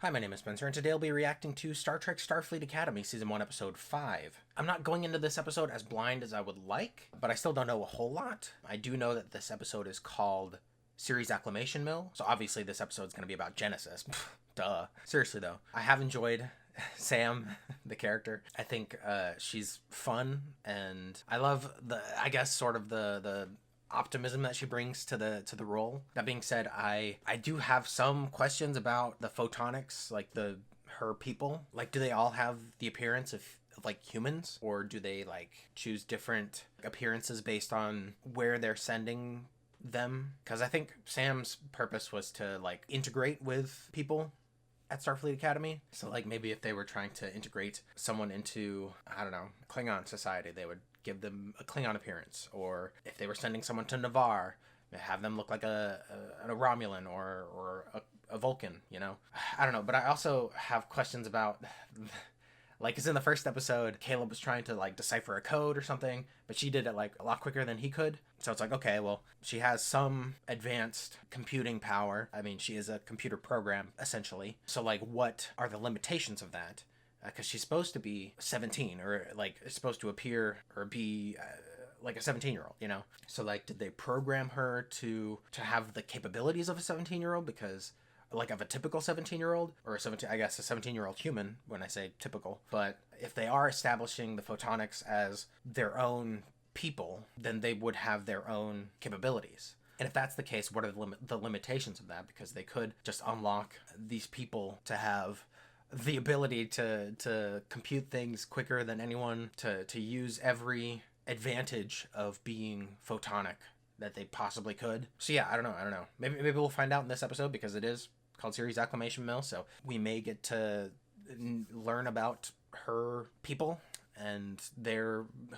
Hi, my name is Spencer, and today I'll be reacting to Star Trek Starfleet Academy Season 1, Episode 5. I'm not going into this episode as blind as I would like, but I still don't know a whole lot. I do know that this episode is called Series Acclimation Mill, so obviously this episode is going to be about Genesis. Duh. Seriously, though, I have enjoyed Sam, the character. I think she's fun, and I love the optimism that she brings to the role. That being said, I do have some questions about the Photonics, like her people. Like, do they all have the appearance of like humans, or do they like choose different appearances based on where they're sending them? Because I think Sam's purpose was to like integrate with people at Starfleet Academy. So like maybe if they were trying to integrate someone into, I don't know, Klingon society, they would give them a Klingon appearance. Or if they were sending someone to Navarre, have them look like a Romulan or a Vulcan, you know? I don't know, but I also have questions about, like, because in the first episode, Caleb was trying to like decipher a code or something, but she did it like a lot quicker than he could. So it's like, okay, well, she has some advanced computing power. I mean, she is a computer program, essentially. So like, what are the limitations of that? Because she's supposed to be 17, or like is supposed to appear or be like a 17-year-old, you know? So like, did they program her to have the capabilities of a 17-year-old? Because like of a typical 17-year-old, or a 17-year-old human when I say typical. But if they are establishing the Photonics as their own people, then they would have their own capabilities. And if that's the case, what are the limitations of that? Because they could just unlock these people to have the ability to compute things quicker than anyone, to use every advantage of being photonic that they possibly could. So yeah, I don't know. Maybe we'll find out in this episode, because it is called Series Acclimation Mill, so we may get to learn about her people and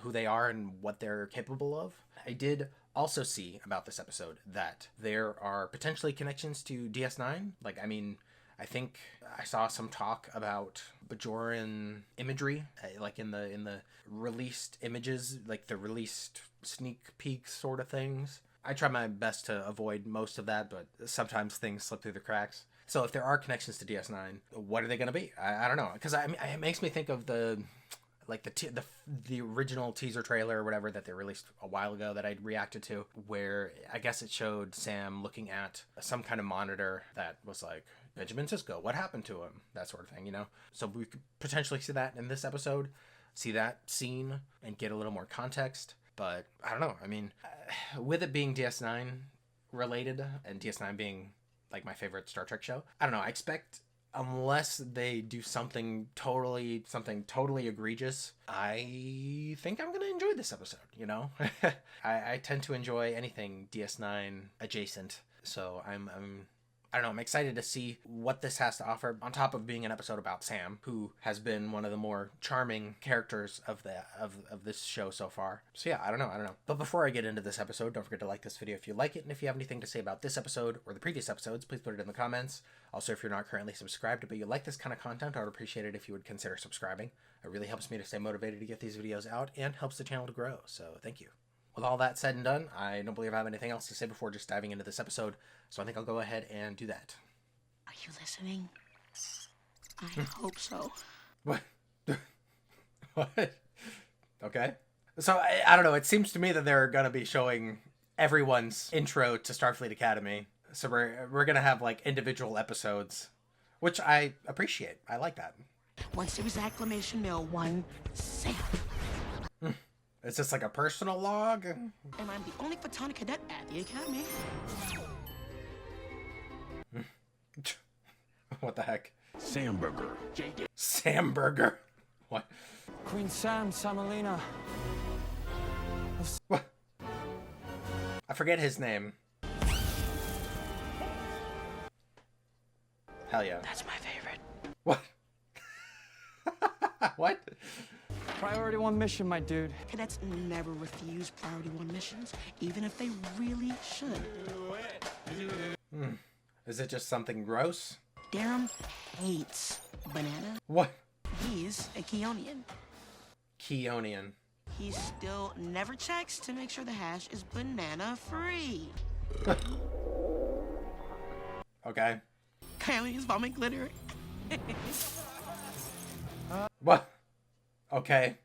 who they are and what they're capable of. I did also see about this episode that there are potentially connections to DS9. Like, I mean, I think I saw some talk about Bajoran imagery, like in the released images, like the released sneak peek sort of things. I try my best to avoid most of that, but sometimes things slip through the cracks. So if there are connections to DS9, what are they going to be? I don't know, because it makes me think of the original teaser trailer or whatever that they released a while ago that I reacted to, where I guess it showed Sam looking at some kind of monitor that was like, Benjamin Sisko, what happened to him? That sort of thing, you know? So we could potentially see that in this episode, see that scene and get a little more context. But I don't know. I mean, with it being DS9 related, and DS9 being like my favorite Star Trek show, I don't know. I expect, unless they do something totally egregious, I think I'm gonna enjoy this episode, you know? I tend to enjoy anything DS9 adjacent, so I don't know, I'm excited to see what this has to offer, on top of being an episode about Sam, who has been one of the more charming characters of this show so far. So yeah, I don't know. But before I get into this episode, don't forget to like this video if you like it, and if you have anything to say about this episode or the previous episodes, please put it in the comments. Also, if you're not currently subscribed, but you like this kind of content, I would appreciate it if you would consider subscribing. It really helps me to stay motivated to get these videos out, and helps the channel to grow, so thank you. With all that said and done, I don't believe I have anything else to say before just diving into this episode, so I think I'll go ahead and do that. Are you listening? I hope so. What? What? Okay. So, I don't know, it seems to me that they're gonna be showing everyone's intro to Starfleet Academy, so we're gonna have, like, individual episodes, which I appreciate. I like that. Once there was Acclimation Mill 1, Sam. Is this like a personal log? And I'm the only photonic cadet at the Academy. What the heck? Samburger. Samburger? What? Queen Sam, Samalina. What? I forget his name. Hell yeah. That's my favorite. What? What? Priority 1 mission, my dude. Cadets never refuse Priority 1 missions, even if they really should. Is it just something gross? Darum hates banana. What? He's a Keonian. Keonian. He still never checks to make sure the hash is banana free. Okay. Keonians vomit glitter What? Okay.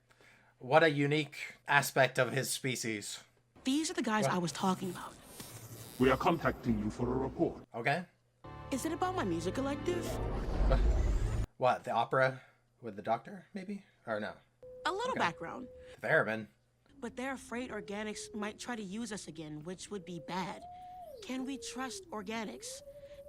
What a unique aspect of his species. These are the guys I was talking about. We are contacting you for a report. Okay. Is it about my music collective? What, the opera with the doctor, maybe? Or no? A little background. The Ferryman. But they're afraid organics might try to use us again, which would be bad. Can we trust organics?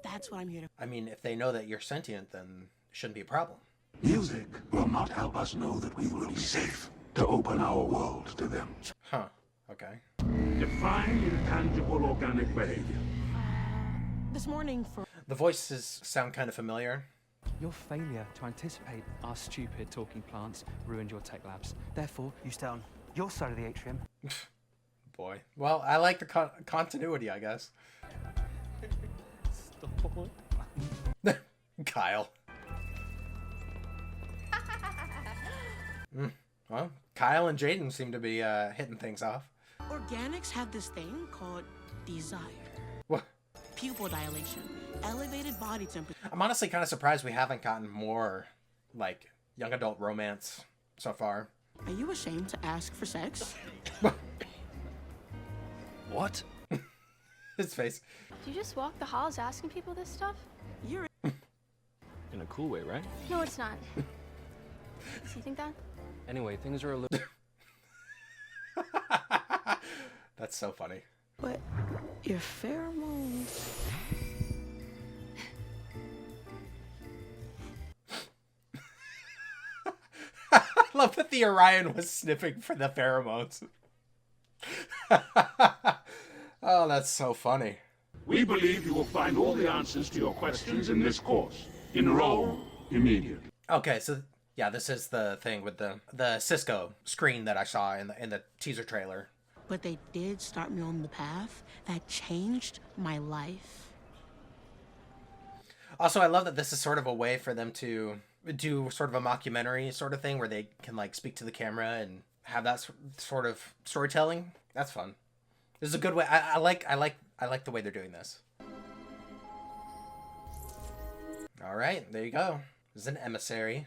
That's what I'm here to... I mean, if they know that you're sentient, then it shouldn't be a problem. Music will not help us know that we will be safe to open our world to them. Huh. Okay. Define intangible organic behavior. This morning for... The voices sound kind of familiar. Your failure to anticipate our stupid talking plants ruined your tech labs. Therefore, you stay on your side of the atrium. Boy. Well, I like the continuity, I guess. Stop. Kyle. Well, Kyle and Jaden seem to be hitting things off. Organics have this thing called desire. What? Pupil dilation. Elevated body temperature. I'm honestly kind of surprised we haven't gotten more, like, young adult romance so far. Are you ashamed to ask for sex? What? His face. Do you just walk the halls asking people this stuff? You're... In a cool way, right? No, it's not. Do you think that? Anyway, things are a little... That's so funny. But your pheromones... I love that the Orion was sniffing for the pheromones. Oh, that's so funny. We believe you will find all the answers to your questions in this course. Enroll immediately. Okay, so yeah, this is the thing with the Sisko screen that I saw in the teaser trailer. But they did start me on the path that changed my life. Also, I love that this is sort of a way for them to do sort of a mockumentary sort of thing where they can like speak to the camera and have that sort of storytelling. That's fun. This is a good way. I like the way they're doing this. All right, there you go. This is an emissary.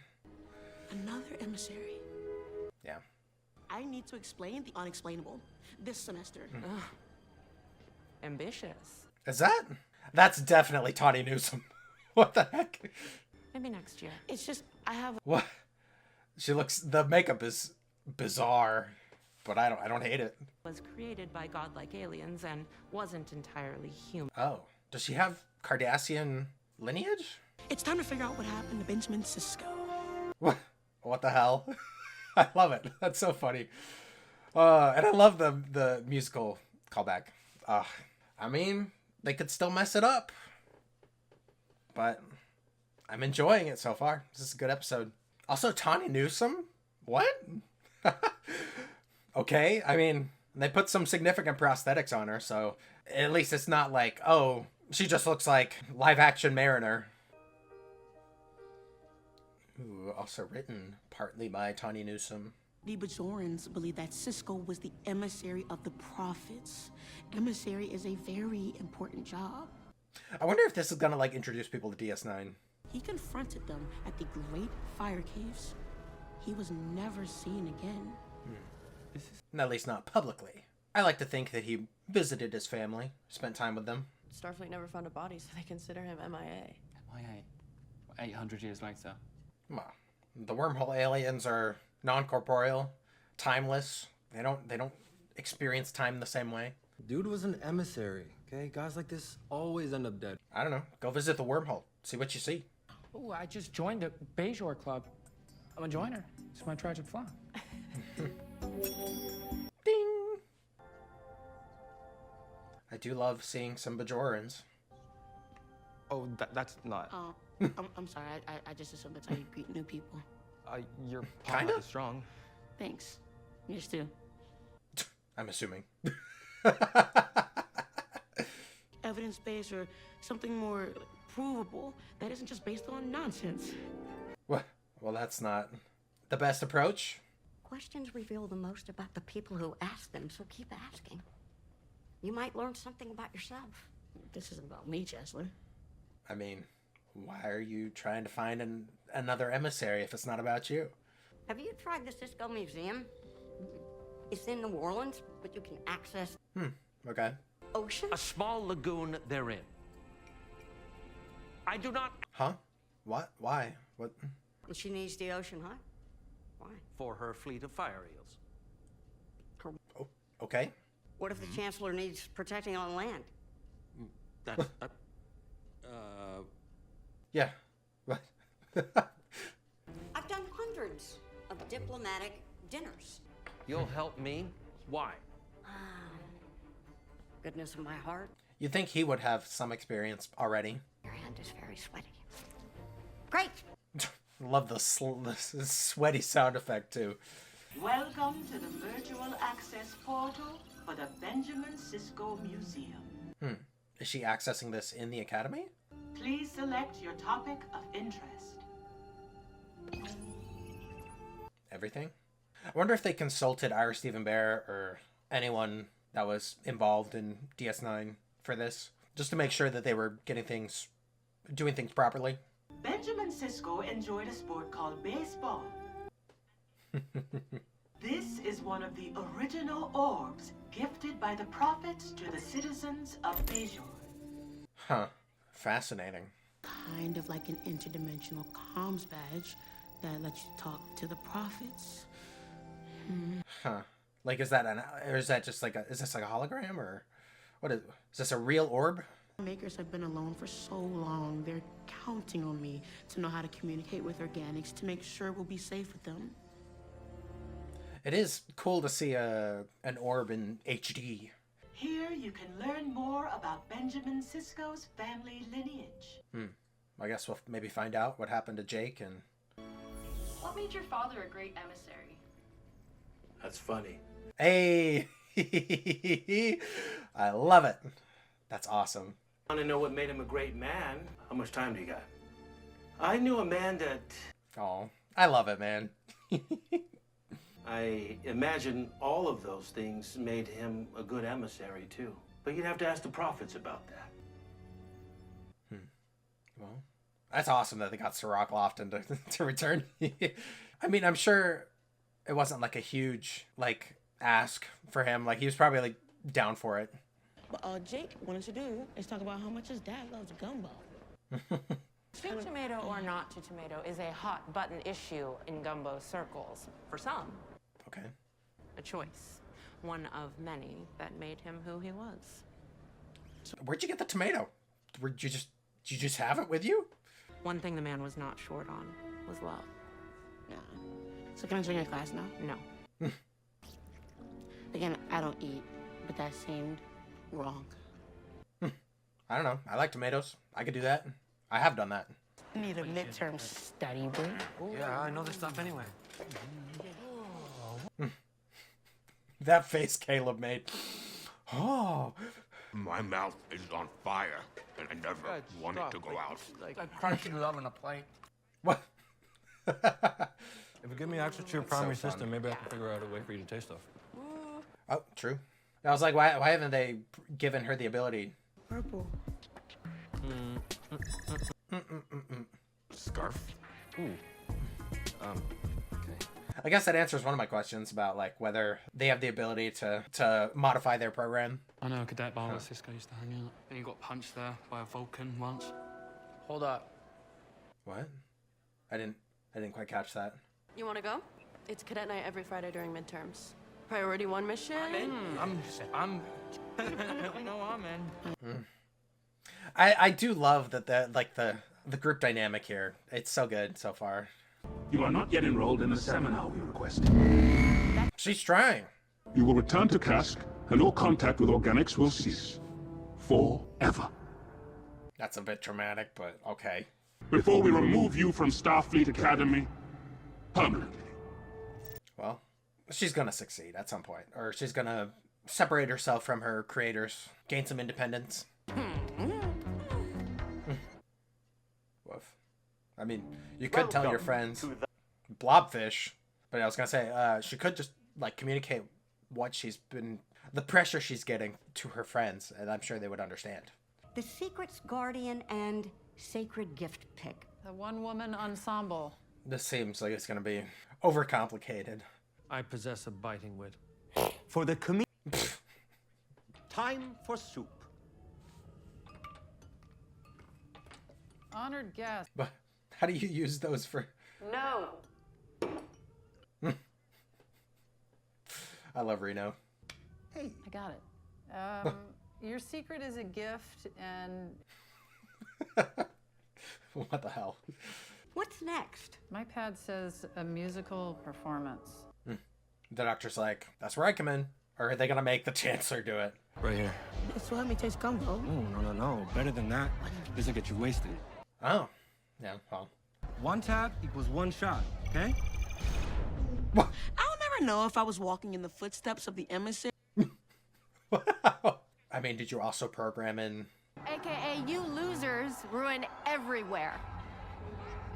Another emissary. Yeah. I need to explain the unexplainable this semester. Ambitious. Is that? That's definitely Tawny Newsome. What the heck? Maybe next year. It's just, I have... What? She looks... The makeup is bizarre, but I don't hate it. Was created by godlike aliens and wasn't entirely human. Oh. Does she have Cardassian lineage? It's time to figure out what happened to Benjamin Sisko. What the hell? I love it. That's so funny. And I love the musical callback. I mean, they could still mess it up, but I'm enjoying it so far. This is a good episode. Also, Tawny Newsome? What? Okay, I mean, they put some significant prosthetics on her, so at least it's not like, oh, she just looks like live-action Mariner. Ooh, also written partly by Tawny Newsome. The Bajorans believe that Sisko was the emissary of the prophets. Emissary is a very important job. I wonder if this is gonna, like, introduce people to DS9. He confronted them at the Great Fire Caves. He was never seen again. At least not publicly. I like to think that he visited his family, spent time with them. Starfleet never found a body, so they consider him MIA. MIA. 800 years later. Well, the wormhole aliens are non-corporeal, timeless. They don't experience time the same way. Dude was an emissary, okay? Guys like this always end up dead. I don't know. Go visit the wormhole. See what you see. Oh, I just joined the Bajor Club. I'm a joiner. It's my tragic flaw. Ding! I do love seeing some Bajorans. Oh, that's not... I'm sorry. I just assumed that's how you greet new people. Your Kinda? is strong. Thanks. Yours too. I'm assuming. Evidence-based or something more provable that isn't just based on nonsense. Well, that's not the best approach. Questions reveal the most about the people who ask them, so keep asking. You might learn something about yourself. This isn't about me, Chancellor. I mean, Why are you trying to find another emissary if it's not about you? Have you tried the Sisko Museum? It's in New Orleans, but you can access Okay. ocean. A small lagoon therein. I do not... Huh? What? Why? What? And she needs the ocean, huh? Why? For her fleet of fire eels. Oh, okay. What if the Chancellor needs protecting on land? That's... Yeah. What? I've done hundreds of diplomatic dinners. You'll help me? Why? Goodness of my heart. You'd think he would have some experience already. Your hand is very sweaty. Great! Love the sweaty sound effect, too. Welcome to the virtual access portal for the Benjamin Sisko Museum. Is she accessing this in the Academy? Please select your topic of interest. Everything? I wonder if they consulted Ira Stephen Bear or anyone that was involved in DS9 for this, just to make sure that they were doing things properly. Benjamin Sisko enjoyed a sport called baseball. This is one of the original orbs gifted by the prophets to the citizens of Bajor. Huh. Fascinating. Kind of like an interdimensional comms badge that lets you talk to the prophets. Huh. Like, is that just like is this like a hologram, or what is this, a real orb? Makers have been alone for so long. They're counting on me to know how to communicate with organics to make sure we'll be safe with them. It is cool to see an orb in HD. Here you can learn more about Benjamin Sisko's family lineage. I guess we'll maybe find out what happened to Jake and... What made your father a great emissary? That's funny. Hey! I love it. That's awesome. I want to know what made him a great man. How much time do you got? I knew a man that... Oh, I love it, man. I imagine all of those things made him a good emissary, too. But you'd have to ask the prophets about that. Well, that's awesome that they got Cirroc Lofton to return. I mean, I'm sure it wasn't like a huge, like, ask for him. Like, he was probably, like, down for it. What Jake wanted to do is talk about how much his dad loves gumbo. To tomato or not to tomato is a hot button issue in gumbo circles. For some, Okay. a choice. One of many that made him who he was. So where'd you get the tomato? Did you just have it with you? One thing the man was not short on was love. Nah. So can I join your class now? No. Again, I don't eat, but that seemed wrong. I don't know. I like tomatoes. I could do that. I have done that. Need a midterm study break. Yeah, I know this stuff anyway. That face Caleb made. Oh. My mouth is on fire, and I never want it to go out. Like crunchy love on a plate. What? If you give me access to your primary so fun. system, maybe I can figure out a way for you to taste stuff. Oh, true. I was like, why haven't they given her the ability? Purple. Scarf? Ooh. Okay. I guess that answers one of my questions about like whether they have the ability to modify their program. I know a cadet bar where Sisko used to hang out. And he got punched there by a Vulcan once. Hold up. What? I didn't quite catch that. You want to go? It's cadet night every Friday during midterms. Priority 1 mission. I'm no, I'm in. I do love that the group dynamic here. It's so good so far. You are not yet enrolled in the seminar we requested. She's trying. You will return to Cask, and all contact with organics will cease. Forever. That's a bit traumatic, but okay. Before we remove you from Starfleet Academy, permanently. Well, she's gonna succeed at some point, or she's gonna separate herself from her creators, gain some independence. Woof. I mean, you could tell your friends Blobfish, but I was gonna say she could just like communicate what the pressure she's getting to her friends, and I'm sure they would understand. The Secret's guardian and sacred gift pick. The one-woman ensemble. This seems like it's gonna be overcomplicated. I possess a biting wit. For the time for soup. Honored guest. But how do you use those for? No. I love Reno. Hey. I got it. Your secret is a gift, and... What the hell? What's next? My pad says a musical performance. The doctor's like, that's where I come in. Or are they gonna make the Chancellor do it? Right here. This will help me taste gumbo. No. Better than that. This will get you wasted. Oh. Yeah, well. One tap equals one shot, okay? I'll never know if I was walking in the footsteps of the emissary. I mean, did you also program in... AKA you losers ruin everywhere.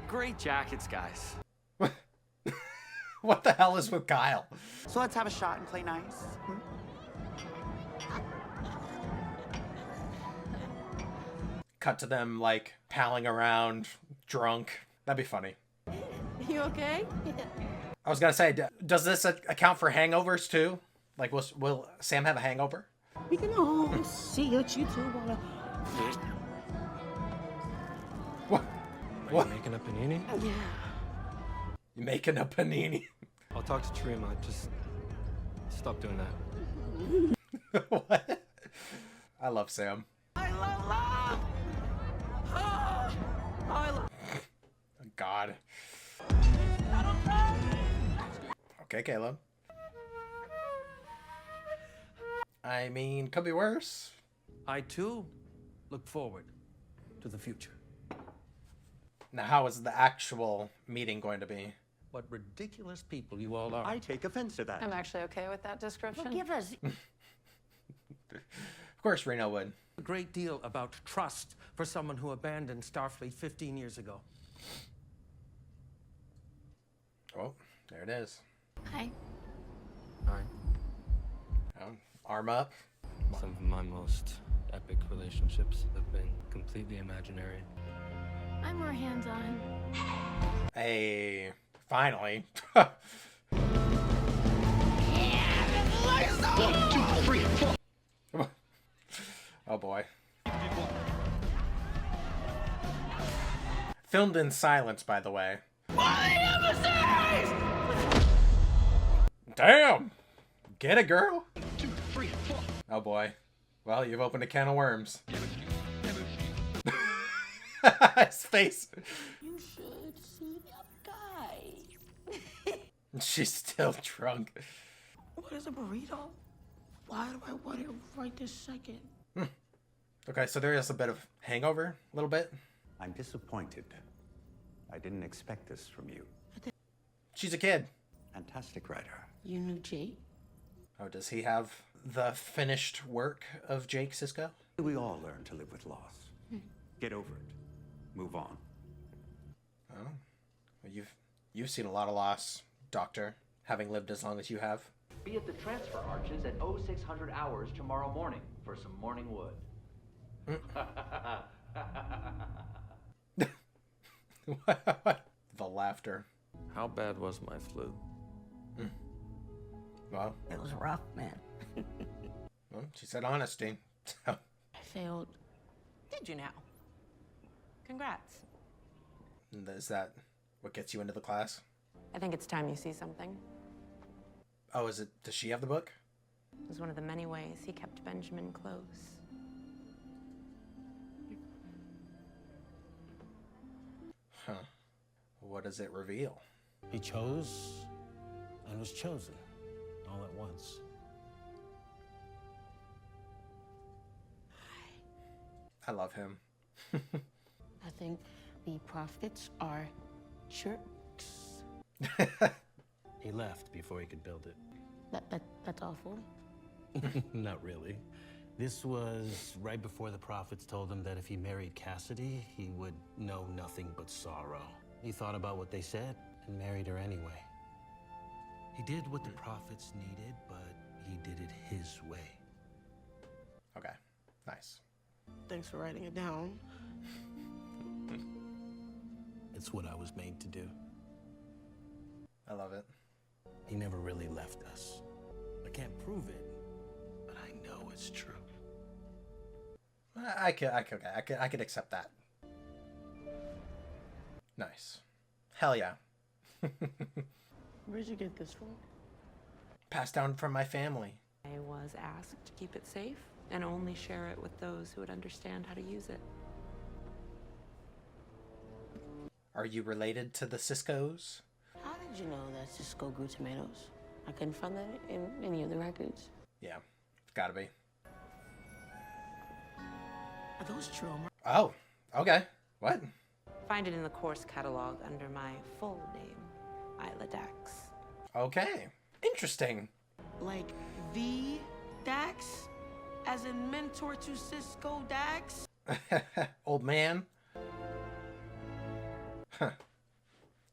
Great jackets, guys. What the hell is with Kyle? So let's have a shot and play nice. Cut to them, like, palling around, drunk. That'd be funny. You okay? I was gonna say, does this account for hangovers, too? Like, will Sam have a hangover? We can all see what you two wanna... What? Are you making a panini? Yeah. You making a panini? I'll talk to Trima. Just stop doing that. What? I love Sam. I love love! I love... God. Okay, Caleb. I mean, could be worse. I, too, look forward to the future. Now, how is the actual meeting going to be? What ridiculous people you all are. I take offense to that. I'm actually okay with that description. Forgive us. Of course Reno would. A great deal about trust for someone who abandoned Starfleet 15 years ago. Oh, there it is. Hi. Hi. Arm up. Some of my most epic relationships have been completely imaginary. I'm more hands-on. Hey, finally. 1, 2, 3, 4. Oh boy. Filmed in silence, by the way. Damn! Get it, girl? 2, 3, 4. Oh boy. Well, you've opened a can of worms. His face. You should see that guy. She's still drunk. What is a burrito? Why do I want it right this second? Okay, so there is a bit of hangover, a little bit. I'm disappointed. I didn't expect this from you. She's a kid. Fantastic writer. You knew Jake? Oh, does he have the finished work of Jake Sisko? We all learn to live with loss. Get over it. Move on. Oh, well, you've seen a lot of loss, Doctor, having lived as long as you have. Be at the transfer arches at 0600 hours tomorrow morning for some morning wood. The laughter. How bad was my flu? Well, It was rough, man. well, she said honesty. I failed. Did you now? Congrats. Is that what gets you into the class? I think it's time you see something. Oh, is it? Does she have the book? It was one of the many ways he kept Benjamin close. Huh. What does it reveal? He chose and was chosen all at once. I love him. I think the prophets are jerks. He left before he could build it. That's awful. Not really. This was right before the prophets told him that if he married Cassidy, he would know nothing but sorrow. He thought about what they said and married her anyway. He did what the prophets needed, but he did it his way. Okay, nice. Thanks for writing it down. It's what I was made to do. I love it. He never really left us. I can't prove it, but I know it's true. I could accept that. Nice. Hell yeah. Where'd you get this from? Passed down from my family. I was asked to keep it safe and only share it with those who would understand how to use it. Are you related to the Siskos? How did you know that Sisko grew tomatoes? I couldn't find that in any of the records. Yeah, it's gotta be. Are those true? Oh, okay. What? Find it in the course catalog under my full name, Isla Dax. Okay, interesting. Like the Dax? As in mentor to Sisko Dax? Old man. Huh.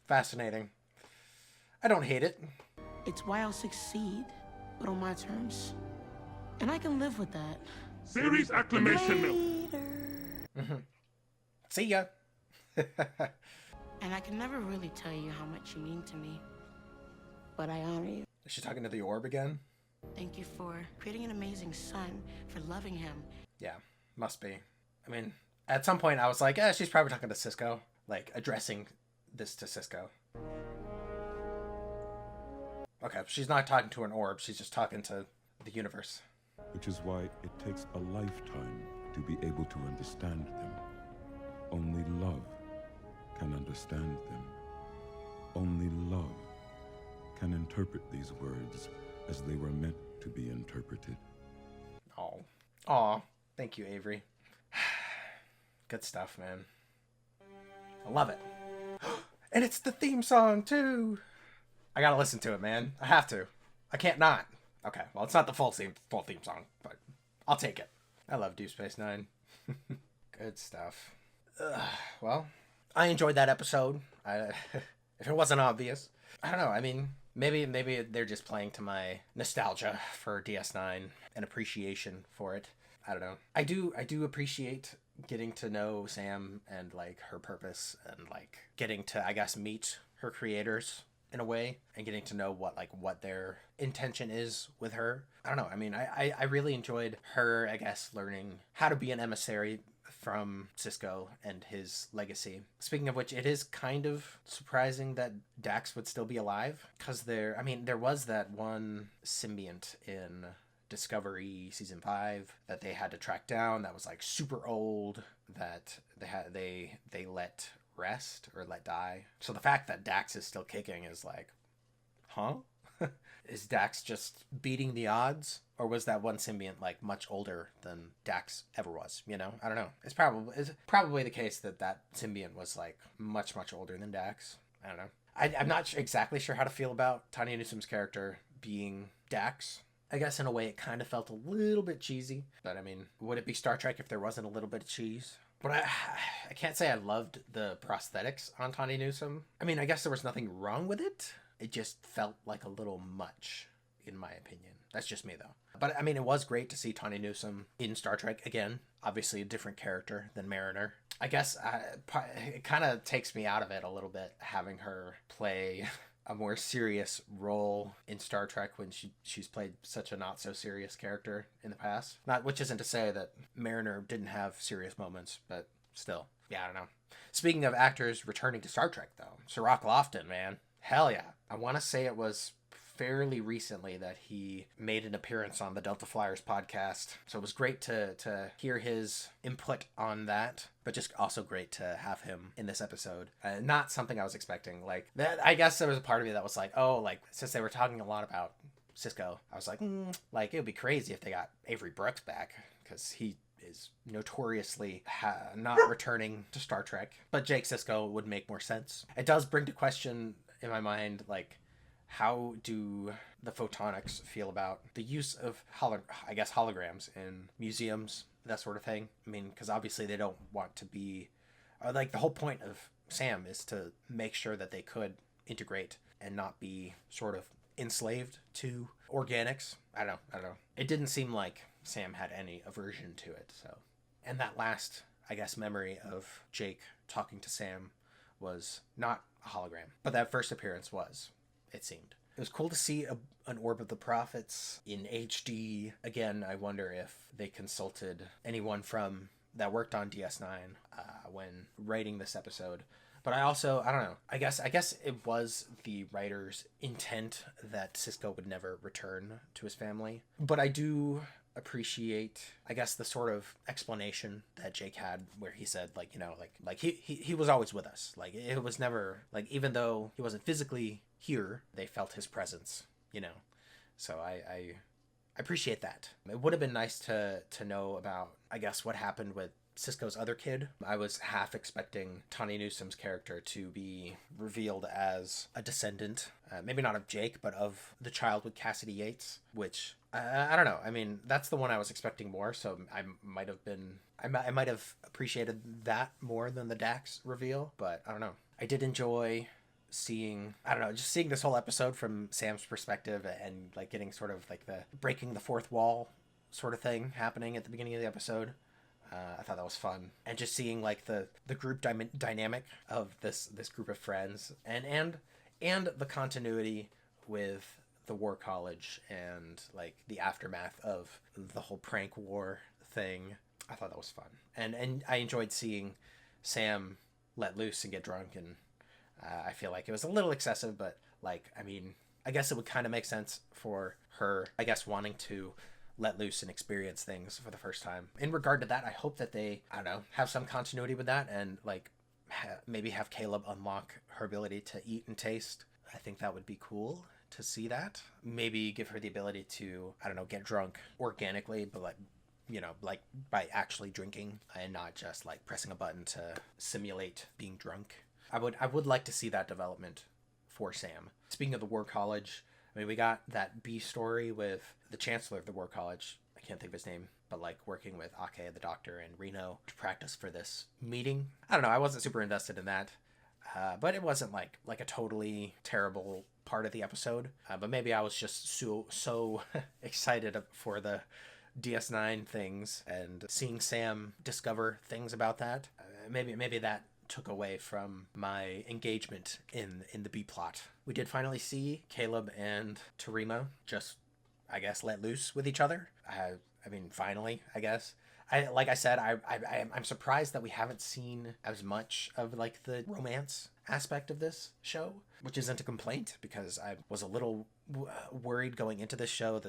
Fascinating. I don't hate it. It's why I'll succeed, but on my terms. And I can live with that. Series Acclimation Milk. See ya. And I can never really tell you how much you mean to me. But I honor you. Is she talking to the orb again? Thank you for creating an amazing son, for loving him. Yeah, must be. I mean, at some point I was like, she's probably talking to Sisko. Like, addressing this to Sisko. Okay, she's not talking to an orb, she's just talking to the universe. Which is why it takes a lifetime to be able to understand them. Only love can understand them. Only love can interpret these words as they were meant to be interpreted. Oh. Aw. Thank you, Avery. Good stuff, man. I love it. And it's the theme song, too. I gotta listen to it, man. I have to. I can't not. Okay, well, it's not the full theme song, but I'll take it. I love Deep Space Nine. Good stuff. Well, I enjoyed that episode. If it wasn't obvious. I don't know, I mean, maybe they're just playing to my nostalgia for DS9 and appreciation for it. I don't know. I do appreciate getting to know Sam and, like, her purpose and, like, getting to, I guess, meet her creators in a way and getting to know what their intention is with her. I don't know. I mean, I really enjoyed her, I guess, learning how to be an emissary from Sisko and his legacy. Speaking of which, it is kind of surprising that Dax would still be alive, because there was that one symbiont in Discovery season 5 that they had to track down that was, like, super old, that they let rest or let die. So the fact that Dax is still kicking is like, huh? Is Dax just beating the odds? Or was that one symbiont, like, much older than Dax ever was? You know? I don't know. It's probably the case that symbiont was, like, much older than Dax. I don't know. I'm not exactly sure how to feel about Tawny Newsome's character being Dax. I guess in a way it kind of felt a little bit cheesy. But I mean, would it be Star Trek if there wasn't a little bit of cheese? But I can't say I loved the prosthetics on Tawny Newsome. I mean, I guess there was nothing wrong with it. It just felt like a little much, in my opinion. That's just me, though. But, I mean, it was great to see Tawny Newsome in Star Trek again. Obviously a different character than Mariner. I guess it kind of takes me out of it a little bit, having her play a more serious role in Star Trek when she's played such a not so serious character in the past. Which isn't to say that Mariner didn't have serious moments, but still. Yeah, I don't know. Speaking of actors returning to Star Trek, though, Cirroc Lofton, man. Hell yeah. I want to say it was fairly recently that he made an appearance on the Delta Flyers podcast. So it was great to hear his input on that, but just also great to have him in this episode. Not something I was expecting. Like, that, I guess there was a part of me that was like, oh, like, since they were talking a lot about Sisko, I was like, like, it would be crazy if they got Avery Brooks back, because he is notoriously not returning to Star Trek. But Jake Sisko would make more sense. It does bring to question in my mind, like, how do the Photonics feel about the use of holograms in museums, that sort of thing? I mean, because obviously they don't want to be, like, the whole point of Sam is to make sure that they could integrate and not be sort of enslaved to organics. I don't know. It didn't seem like Sam had any aversion to it. So, and that last, I guess, memory of Jake talking to Sam was not a hologram, but that first appearance was, it seemed. It was cool to see an Orb of the Prophets in HD. Again, I wonder if they consulted anyone from that worked on DS9 when writing this episode. But I don't know. I guess it was the writer's intent that Sisko would never return to his family. But I do appreciate, I guess, the sort of explanation that Jake had where he said, like, you know, like he was always with us. Like, it was never, like, even though he wasn't physically here, they felt his presence, you know. So I appreciate that. It would have been nice to know about, I guess, what happened with Sisko's other kid. I was half expecting Tawny Newsome's character to be revealed as a descendant, maybe not of Jake, but of the child with Cassidy Yates, which, I don't know. I mean, that's the one I was expecting more, so I might have appreciated that more than the Dax reveal, but I don't know. I did enjoy seeing this whole episode from Sam's perspective and, like, getting sort of like the breaking the fourth wall sort of thing happening at the beginning of the episode. I thought that was fun, and just seeing, like, the group dynamic of this group of friends, and the continuity with the War College and, like, the aftermath of the whole prank war thing. I thought that was fun, and I enjoyed seeing Sam let loose and get drunk, and I feel like it was a little excessive, but, like, I mean, I guess it would kind of make sense for her, I guess, wanting to let loose and experience things for the first time. In regard to that, I hope that they, I don't know, have some continuity with that, and, like, maybe have Caleb unlock her ability to eat and taste. I think that would be cool to see that. Maybe give her the ability to, I don't know, get drunk organically, but, like, you know, like, by actually drinking and not just, like, pressing a button to simulate being drunk. I would like to see that development for Sam. Speaking of the War College, I mean, we got that B story with the Chancellor of the War College. I can't think of his name, but, like, working with Ake, the Doctor, and Reno to practice for this meeting. I don't know. I wasn't super invested in that, but it wasn't like a totally terrible part of the episode. But maybe I was just so excited for the DS9 things and seeing Sam discover things about that. Maybe that took away from my engagement in the B plot. We did finally see Caleb and Tarima just, I guess, let loose with each other. I mean, finally, I guess. Like I said, I'm surprised that we haven't seen as much of, like, the romance aspect of this show, which isn't a complaint, because I was a little worried going into this show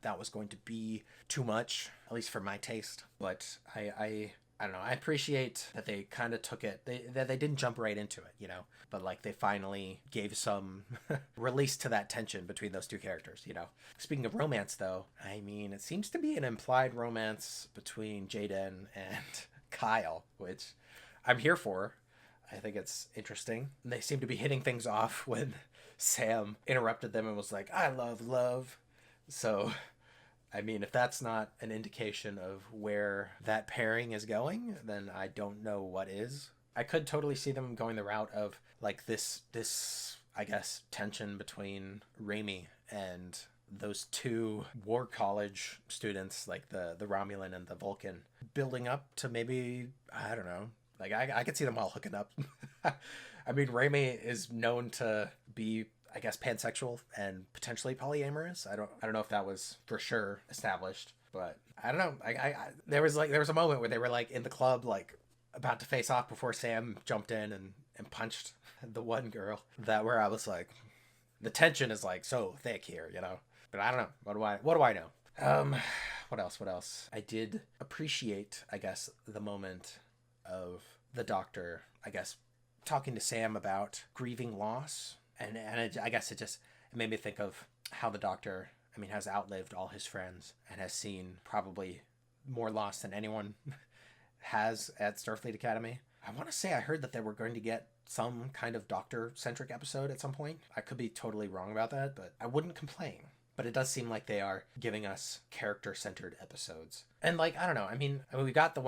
that was going to be too much, at least for my taste. But I don't know. I appreciate that they kind of took it. That they didn't jump right into it, you know. But, like, they finally gave some release to that tension between those two characters, you know. Speaking of romance, though, I mean, it seems to be an implied romance between Jaden and Kyle, which I'm here for. I think it's interesting. They seem to be hitting things off when Sam interrupted them and was like, "I love love." So, I mean, if that's not an indication of where that pairing is going, then I don't know what is. I could totally see them going the route of, like, this I guess, tension between Raimi and those two War College students, like the Romulan and the Vulcan, building up to maybe, I don't know, like, I could see them all hooking up. I mean, Raimi is known to be, I guess, pansexual and potentially polyamorous. I don't know if that was for sure established, but I don't know. There was a moment where they were, like, in the club, like, about to face off before Sam jumped in and punched the one girl, where I was like, the tension is, like, so thick here, you know. But I don't know. What do I know? What else? I did appreciate, I guess, the moment of the Doctor, I guess, talking to Sam about grieving loss. And I guess it made me think of how the Doctor, I mean, has outlived all his friends and has seen probably more loss than anyone has at Starfleet Academy. I want to say I heard that they were going to get some kind of Doctor-centric episode at some point. I could be totally wrong about that, but I wouldn't complain. But it does seem like they are giving us character-centered episodes. And, like, I don't know. I mean, we got the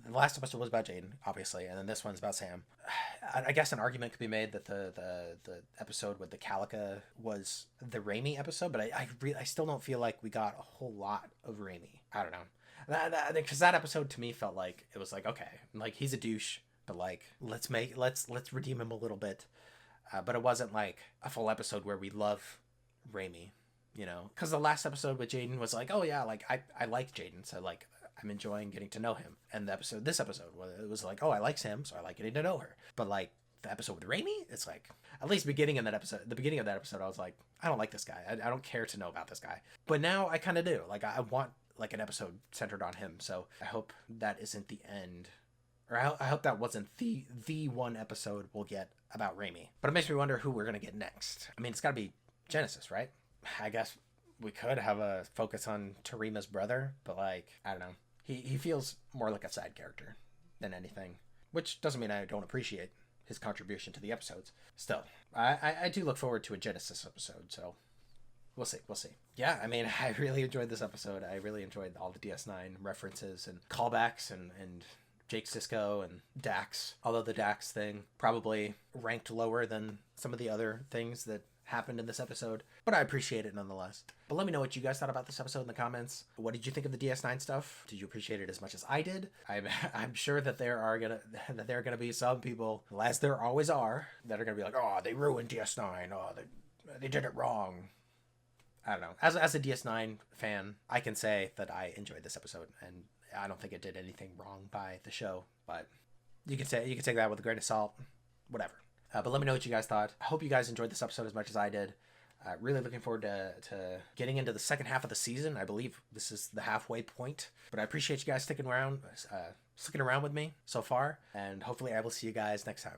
last episode was about Jaden, obviously, and then this one's about Sam. I guess an argument could be made that the episode with the Calica was the Raimi episode, but I still don't feel like we got a whole lot of Raimi. I don't know. Because that episode to me felt like, it was like, okay, like, he's a douche, but like, let's redeem him a little bit. But it wasn't like a full episode where we love Raimi, you know, because the last episode with Jaden was like, oh yeah, like I like Jaden, so like I'm enjoying getting to know him. And this episode, it was like, oh, I like Sam, so I like getting to know her. But like the episode with Raimi, it's like, at least the beginning of that episode, I was like, I don't like this guy. I don't care to know about this guy. But now I kind of do. Like I want like an episode centered on him. So I hope that isn't the end. Or I hope that wasn't the one episode we'll get about Raimi. But it makes me wonder who we're going to get next. I mean, it's got to be Genesis, right? I guess we could have a focus on Tarima's brother, but like, I don't know. He feels more like a side character than anything, which doesn't mean I don't appreciate his contribution to the episodes. Still, I do look forward to a Genesis episode, so we'll see. Yeah, I mean, I really enjoyed this episode. I really enjoyed all the DS9 references and callbacks and Jake Sisko and Dax. Although the Dax thing probably ranked lower than some of the other things that happened in this episode, but I appreciate it nonetheless. But let me know what you guys thought about this episode in the comments. What did you think of the DS9 stuff? Did you appreciate it as much as I did? I'm sure that there are gonna be some people, as there always are, that are gonna be like, oh, they ruined DS9. Oh, they did it wrong. I don't know. As a DS9 fan, I can say that I enjoyed this episode, and I don't think it did anything wrong by the show. But you can take that with a grain of salt. Whatever. But let me know what you guys thought. I hope you guys enjoyed this episode as much as I did. Really looking forward to getting into the second half of the season. I believe this is the halfway point. But I appreciate you guys sticking around with me so far. And hopefully I will see you guys next time.